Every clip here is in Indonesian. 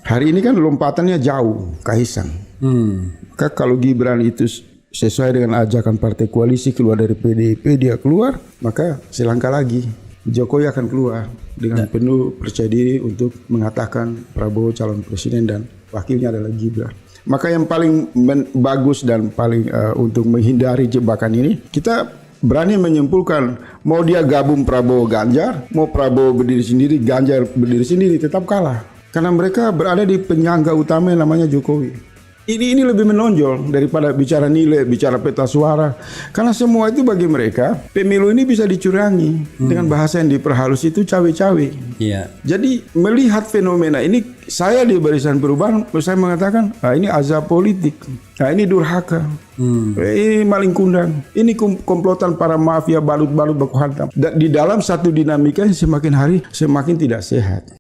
Hari ini kan lompatannya jauh, Kaisang. Maka kalau Gibran itu sesuai dengan ajakan partai koalisi keluar dari PDIP, dia keluar, maka selangkah lagi Jokowi akan keluar dengan penuh percaya diri untuk mengatakan Prabowo calon presiden dan wakilnya adalah Gibran. Maka yang paling bagus dan paling untuk menghindari jebakan ini, kita berani menyimpulkan mau dia gabung Prabowo Ganjar, mau Prabowo berdiri sendiri, Ganjar berdiri sendiri, tetap kalah. Karena mereka berada di penyangga utama yang namanya Jokowi. Ini lebih menonjol daripada bicara nilai, bicara peta suara. Karena semua itu bagi mereka, pemilu ini bisa dicurangi. Dengan bahasa yang diperhalus itu cawe-cawe. Jadi melihat fenomena ini, saya di Barisan Perubahan, saya mengatakan, ini azab politik. Ini durhaka. Ini maling kundang. Ini komplotan para mafia balut-balut baku hantam. Di dalam satu dinamika yang semakin hari semakin tidak sehat.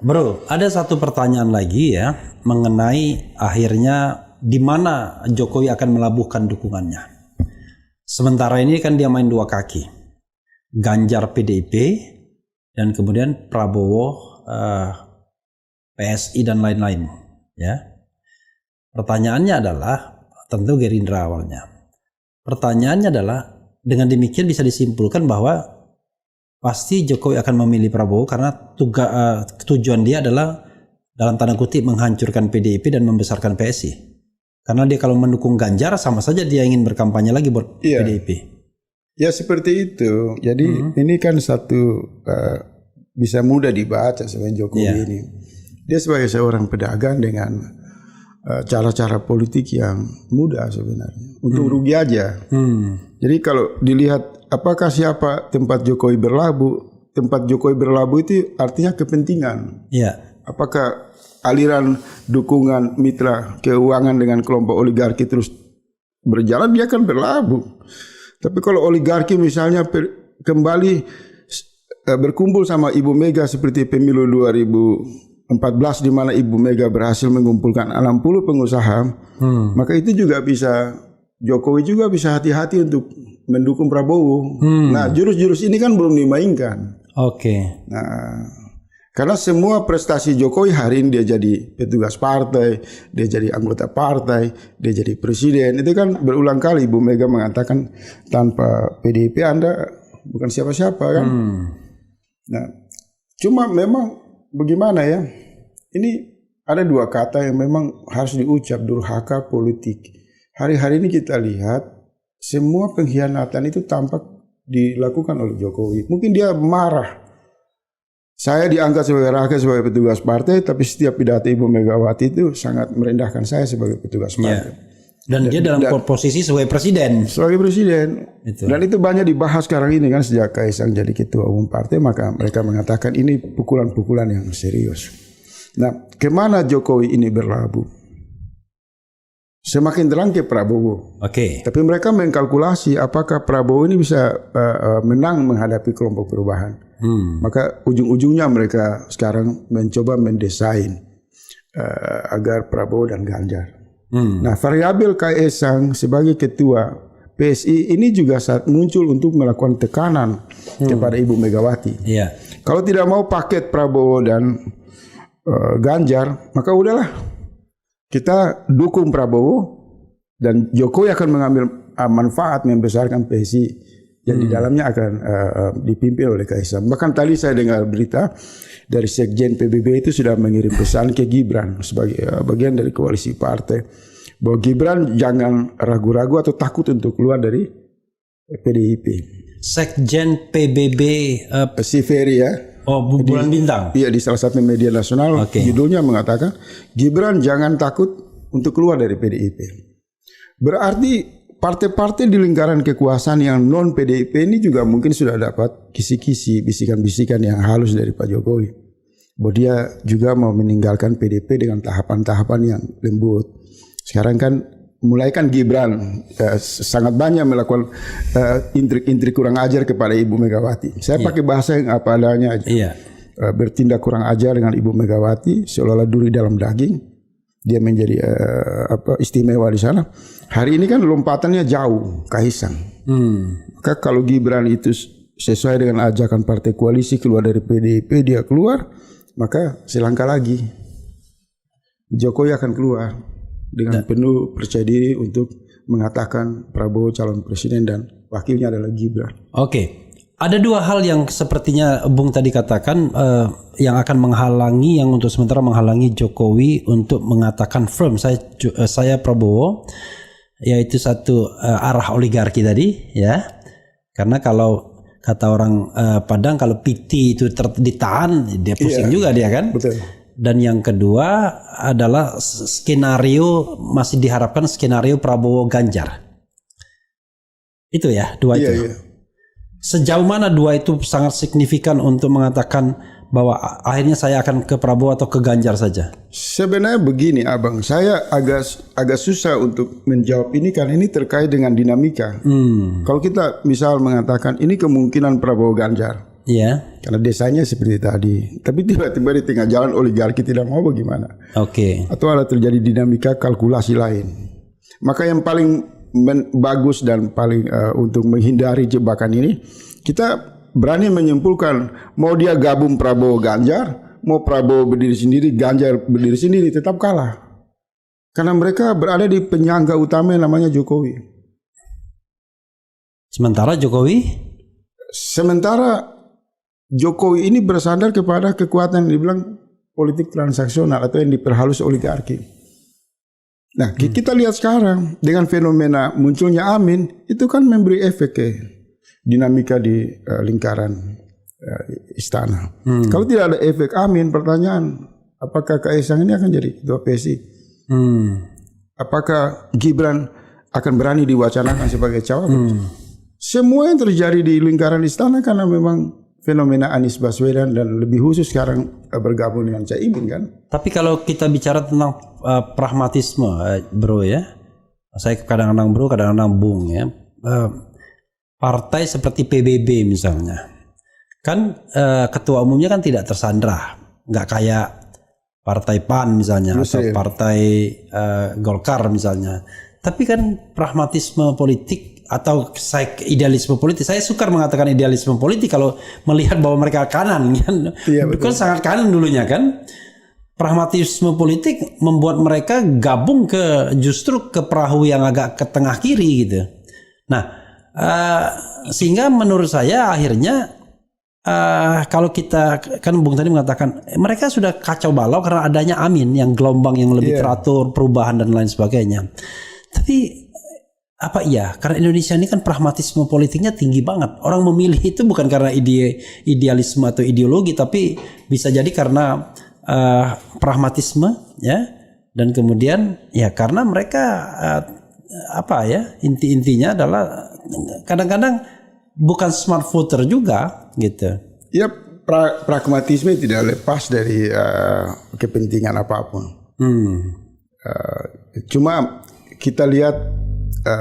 Bro, ada satu pertanyaan lagi ya mengenai akhirnya di mana Jokowi akan melabuhkan dukungannya. Sementara ini kan dia main dua kaki, Ganjar PDIP dan kemudian Prabowo PSI dan lain-lain. Ya, pertanyaannya adalah tentu Gerindra awalnya. Pertanyaannya adalah dengan demikian bisa disimpulkan bahwa pasti Jokowi akan memilih Prabowo karena tujuan dia adalah dalam tanda kutip menghancurkan PDIP dan membesarkan PSI. Karena dia kalau mendukung Ganjar sama saja dia ingin berkampanye lagi buat PDIP. Ya seperti itu. Jadi ini kan satu bisa mudah dibaca sebenarnya Jokowi ini. Dia sebagai seorang pedagang dengan cara-cara politik yang mudah sebenarnya. Untuk rugi aja. Jadi kalau dilihat apakah siapa tempat Jokowi berlabuh? Tempat Jokowi berlabuh itu artinya kepentingan. Apakah aliran dukungan mitra keuangan dengan kelompok oligarki terus berjalan, dia akan berlabuh. Tapi kalau oligarki misalnya kembali berkumpul sama Ibu Mega seperti pemilu 2014 di mana Ibu Mega berhasil mengumpulkan 60 pengusaha, maka itu juga bisa Jokowi juga bisa hati-hati untuk mendukung Prabowo. Nah, jurus-jurus ini kan belum dimainkan. Nah, karena semua prestasi Jokowi hari ini dia jadi petugas partai, dia jadi anggota partai, dia jadi presiden. Itu kan berulang kali Ibu Mega mengatakan tanpa PDIP Anda bukan siapa-siapa kan. Nah, cuma memang bagaimana ya? Ini ada dua kata yang memang harus diucap, durhaka politik. Hari-hari ini kita lihat semua pengkhianatan itu tampak dilakukan oleh Jokowi. Mungkin dia marah. Saya diangkat sebagai rakyat, sebagai petugas partai, tapi setiap pidato Ibu Megawati itu sangat merendahkan saya sebagai petugas partai. Dan dia dalam posisi sebagai presiden. Sebagai presiden. Dan itu banyak dibahas sekarang ini kan sejak Kaisang jadi ketua umum partai, maka mereka mengatakan ini pukulan-pukulan yang serius. Nah, kemana Jokowi ini berlabuh? Semakin terang ke Prabowo. Oke. Tapi mereka mengkalkulasi apakah Prabowo ini bisa menang menghadapi kelompok perubahan. Maka ujung-ujungnya mereka sekarang mencoba mendesain agar Prabowo dan Ganjar. Nah, variabel Kaesang sebagai ketua PSI ini juga saat muncul untuk melakukan tekanan kepada Ibu Megawati. Iya. Kalau tidak mau paket Prabowo dan Ganjar, maka udahlah kita dukung Prabowo dan Jokowi akan mengambil manfaat membesarkan PSI yang di dalamnya akan dipimpin oleh Kaesang. Bahkan tadi saya dengar berita dari Sekjen PBB itu sudah mengirim pesan ke Gibran sebagai bagian dari koalisi partai bahwa Gibran jangan ragu-ragu atau takut untuk keluar dari PDIP. Sekjen PBB Si Ferry ya. Oh, Bulan Bintang. Iya, di salah satu media nasional judulnya mengatakan Gibran jangan takut untuk keluar dari PDIP. Berarti partai-partai di lingkaran kekuasaan yang non PDIP ini juga mungkin sudah dapat kisi-kisi, bisikan-bisikan yang halus dari Pak Jokowi. Bahwa dia juga mau meninggalkan PDIP dengan tahapan-tahapan yang lembut. Sekarang kan mulai kan Gibran sangat banyak melakukan intrik-intrik kurang ajar kepada Ibu Megawati. Saya pakai bahasa yang apa adanya aja. Iya. Bertindak kurang ajar dengan Ibu Megawati, seolah-olah duri dalam daging. Dia menjadi istimewa di sana. Hari ini kan lompatannya jauh, Kaesang. Maka kalau Gibran itu sesuai dengan ajakan partai koalisi keluar dari PDIP, dia keluar, maka selangkah lagi Jokowi akan keluar dengan penuh percaya diri untuk mengatakan Prabowo calon presiden dan wakilnya adalah Gibran. Oke. Ada dua hal yang sepertinya Bung tadi katakan yang akan menghalangi, yang untuk sementara menghalangi Jokowi untuk mengatakan firm saya Prabowo, yaitu satu arah oligarki tadi ya. Karena kalau kata orang Padang, kalau PT itu ditahan dia pusing juga dia kan. Betul. Dan yang kedua adalah skenario, masih diharapkan skenario Prabowo Ganjar. Itu ya, dua itu. Iya. Sejauh mana dua itu sangat signifikan untuk mengatakan bahwa akhirnya saya akan ke Prabowo atau ke Ganjar saja? Sebenarnya begini Abang, saya agak susah untuk menjawab ini karena ini terkait dengan dinamika. Kalau kita misal mengatakan ini kemungkinan Prabowo Ganjar. Iya. Karena desanya seperti tadi. Tapi tiba-tiba di tengah jalan oligarki tidak mau bagaimana? Oke. Atau ada terjadi dinamika kalkulasi lain. Maka yang paling bagus dan paling untuk menghindari jebakan ini, kita berani menyimpulkan mau dia gabung Prabowo Ganjar, mau Prabowo berdiri sendiri, Ganjar berdiri sendiri, tetap kalah. Karena mereka berada di penyangga utama yang namanya Jokowi. Sementara Jokowi ini bersandar kepada kekuatan yang dibilang politik transaksional atau yang diperhalus oligarki. Nah, kita lihat sekarang dengan fenomena munculnya Amin, itu kan memberi efek ke dinamika di lingkaran istana. Kalau tidak ada efek Amin, pertanyaan apakah Kaesang ini akan jadi ketua PSI? Apakah Gibran akan berani diwacanakan sebagai cawapres? Semua yang terjadi di lingkaran istana karena memang fenomena Anies Baswedan dan lebih khusus sekarang bergabung dengan Caimin kan. Tapi kalau kita bicara tentang pragmatisme, bro ya, saya kadang-kadang bro, kadang-kadang bung ya, partai seperti PBB misalnya, kan ketua umumnya kan tidak tersandra, nggak kayak partai PAN misalnya atau partai Golkar misalnya. Tapi kan pragmatisme politik atau idealisme politik, saya sukar mengatakan idealisme politik kalau melihat bahwa mereka kanan kan, kan sangat kanan dulunya kan. Pragmatisme politik membuat mereka gabung justru ke perahu yang agak ke tengah kiri gitu. Nah, sehingga menurut saya akhirnya kalau kita kan Bung tadi mengatakan mereka sudah kacau balau karena adanya Amin yang gelombang yang lebih teratur, perubahan dan lain sebagainya. Tapi karena Indonesia ini kan pragmatisme politiknya tinggi banget. Orang memilih itu bukan karena idealisme atau ideologi, tapi bisa jadi karena pragmatisme ya, dan kemudian ya karena mereka inti-intinya adalah kadang-kadang bukan smart voter juga gitu. Ya, pragmatisme tidak lepas dari kepentingan apapun. Cuma kita lihat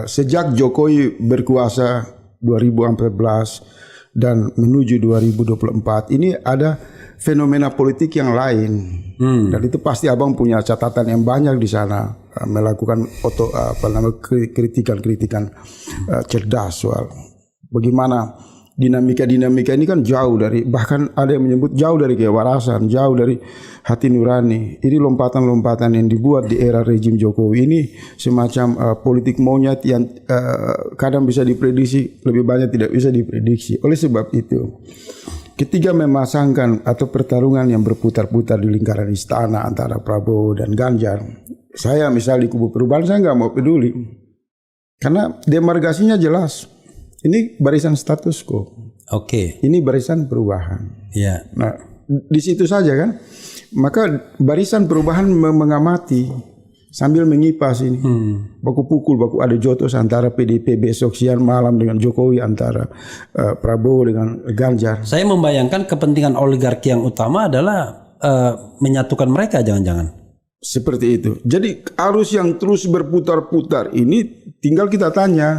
sejak Jokowi berkuasa 2014 dan menuju 2024 ini ada fenomena politik yang lain. Dan itu pasti abang punya catatan yang banyak di sana, melakukan kritikan cerdas soal bagaimana dinamika ini kan jauh dari, bahkan ada yang menyebut jauh dari kewarasan, jauh dari hati nurani. Ini lompatan-lompatan yang dibuat di era rejim Jokowi ini semacam politik monyet yang kadang bisa diprediksi, lebih banyak tidak bisa diprediksi. Oleh sebab itu, ketika memasangkan atau pertarungan yang berputar-putar di lingkaran istana antara Prabowo dan Ganjar, saya misalnya di kubu perubahan saya nggak mau peduli, karena demarkasinya jelas. Ini barisan status quo. Oke. Ini barisan perubahan. Ya. Nah, di situ saja kan. Maka barisan perubahan mengamati sambil mengipas ini. Baku pukul, baku adu jotos antara PDIP besok siang malam dengan Jokowi, antara Prabowo dengan Ganjar. Saya membayangkan kepentingan oligarki yang utama adalah menyatukan mereka, jangan-jangan. Seperti itu. Jadi arus yang terus berputar-putar ini tinggal kita tanya,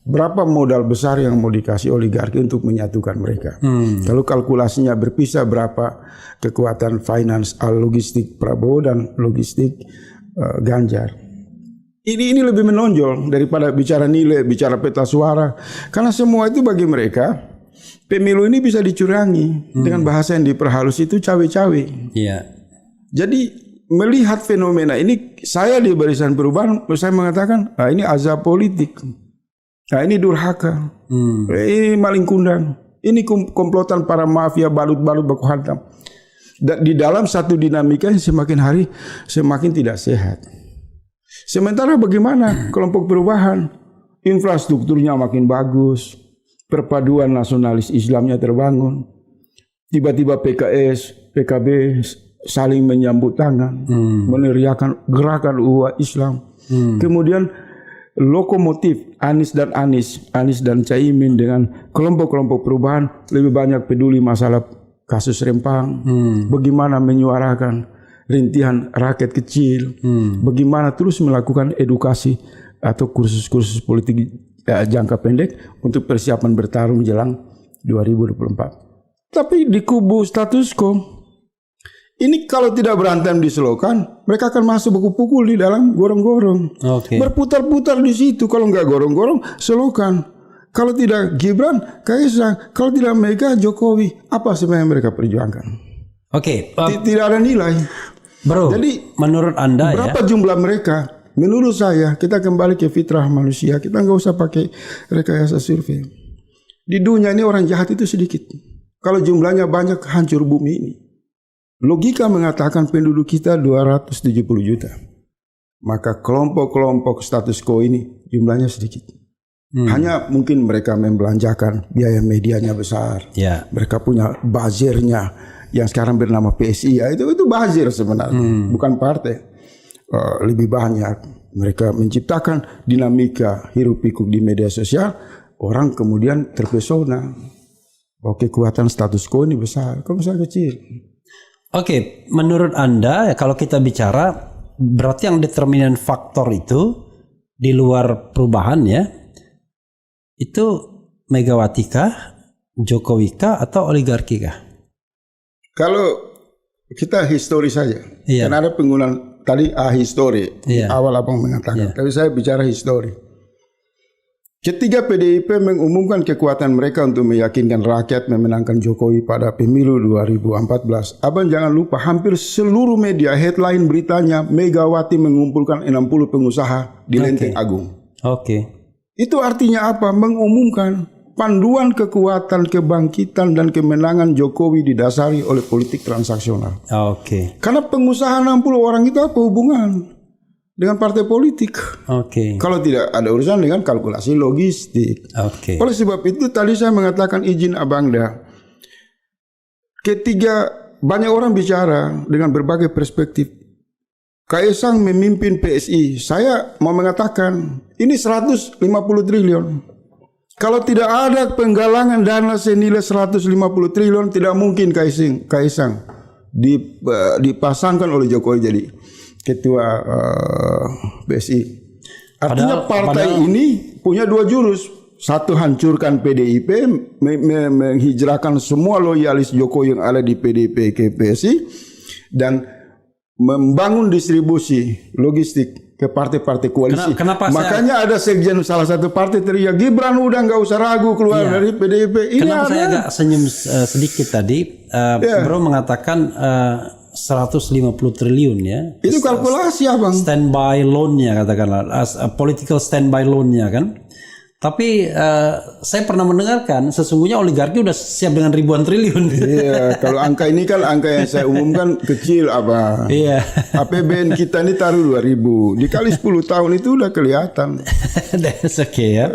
berapa modal besar yang mau dikasih oligarki untuk menyatukan mereka. Kalau kalkulasinya berpisah, berapa kekuatan finance, logistik Prabowo dan logistik Ganjar. Ini lebih menonjol daripada bicara nilai, bicara peta suara. Karena semua itu bagi mereka, pemilu ini bisa dicurangi. Dengan bahasa yang diperhalus itu cawe-cawe. Iya. Jadi melihat fenomena ini, saya di barisan perubahan, saya mengatakan, ini azab politik. Nah, ini durhaka, ini maling kundang, ini komplotan para mafia balut-balut baku hantam. Dan di dalam satu dinamika yang semakin hari semakin tidak sehat. Sementara bagaimana kelompok perubahan, infrastrukturnya makin bagus, perpaduan nasionalis Islamnya terbangun, tiba-tiba PKS, PKB saling menyambut tangan, meneriakan gerakan ukhuwah Islam. Kemudian lokomotif Anies dan Caimin dengan kelompok-kelompok perubahan lebih banyak peduli masalah kasus Rempang, bagaimana menyuarakan rintihan rakyat kecil, bagaimana terus melakukan edukasi atau kursus-kursus politik jangka pendek untuk persiapan bertarung jelang 2024. Tapi di kubu status quo ini kalau tidak berantem di selokan, mereka akan masuk baku pukul di dalam gorong-gorong. Berputar-putar di situ. Kalau nggak gorong-gorong, selokan. Kalau tidak Gibran, Kaisang. Kalau tidak Mega, Jokowi. Apa sebenarnya mereka perjuangkan? Tidak ada nilai. Bro, jadi menurut Anda berapa jumlah mereka? Menurut saya, kita kembali ke fitrah manusia. Kita nggak usah pakai rekayasa survei. Di dunia ini orang jahat itu sedikit. Kalau jumlahnya banyak, hancur bumi ini. Logika mengatakan penduduk kita 270 juta. Maka kelompok-kelompok status quo ini jumlahnya sedikit. Hanya mungkin mereka membelanjakan, biaya medianya besar. Mereka punya buzzernya yang sekarang bernama PSI. Itu buzzer sebenarnya, bukan partai. Lebih banyak mereka menciptakan dinamika hiruk pikuk di media sosial. Orang kemudian terpesona. Kekuatan status quo ini besar, kok besar kecil. Menurut Anda kalau kita bicara berarti yang determinan faktor itu di luar perubahan ya, itu Megawati kah, Jokowi kah, atau oligarki kah? Kalau kita histori saja, kan ada penggunaan tadi histori, awal abang mengatakan, tapi saya bicara histori. Ketika PDIP mengumumkan kekuatan mereka untuk meyakinkan rakyat memenangkan Jokowi pada pemilu 2014, abang jangan lupa hampir seluruh media headline beritanya Megawati mengumpulkan 60 pengusaha di Lenteng Agung. Itu artinya apa? Mengumumkan panduan kekuatan, kebangkitan dan kemenangan Jokowi didasari oleh politik transaksional. Karena pengusaha 60 orang itu apa hubungan dengan partai politik? Kalau tidak ada urusan dengan kalkulasi logistik. Oleh sebab itu tadi saya mengatakan izin Abangda. Ketika banyak orang bicara dengan berbagai perspektif, Kaisang memimpin PSI, saya mau mengatakan ini 150 triliun. Kalau tidak ada penggalangan dana senilai 150 triliun, tidak mungkin Kaisang dipasangkan oleh Jokowi jadi ketua PSI. Artinya partai ini punya dua jurus. Satu, hancurkan PDIP, menghijrahkan semua loyalis Jokowi yang ada di PDIP ke PSI, dan membangun distribusi logistik ke partai-partai koalisi. Makanya ada sekjen salah satu partai teriak, Gibran udah nggak usah ragu keluar dari PDIP. Ini kenapa saya agak senyum sedikit tadi, Bro mengatakan 150 triliun ya. Itu kalkulasi abang. Standby loan-nya katakanlah, political standby loan-nya kan. Tapi saya pernah mendengarkan sesungguhnya oligarki udah siap dengan ribuan triliun. Iya, kalau angka ini kan angka yang saya umumkan kecil apa. Iya. APBN kita ini taruh 2.000 dikali 10 tahun itu udah kelihatan. That's okay ya.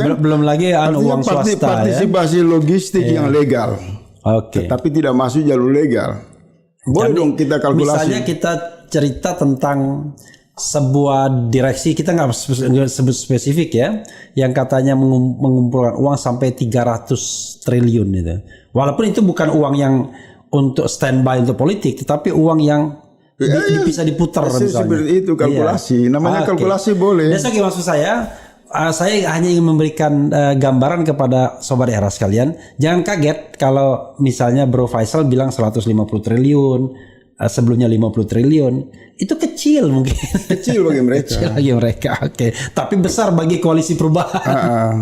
Kan? Belum lagi uang swasta partisipasi logistik yang legal. Oke. Tapi tidak masuk jalur legal. Boleh dong kita kalkulasi. Misalnya kita cerita tentang sebuah direksi, kita nggak sebut spesifik ya, yang katanya mengumpulkan uang sampai 300 triliun itu. Walaupun itu bukan uang yang untuk standby untuk politik, tetapi uang yang bisa diputar misalnya. Seperti itu kalkulasi, namanya kalkulasi boleh. That's okay, maksud saya hanya ingin memberikan gambaran kepada sobat era sekalian. Jangan kaget kalau misalnya Bro Faisal bilang 150 triliun, sebelumnya 50 triliun. Itu kecil mungkin. Kecil bagi mereka. Kecil bagi mereka. Oke. Tapi besar bagi koalisi perubahan.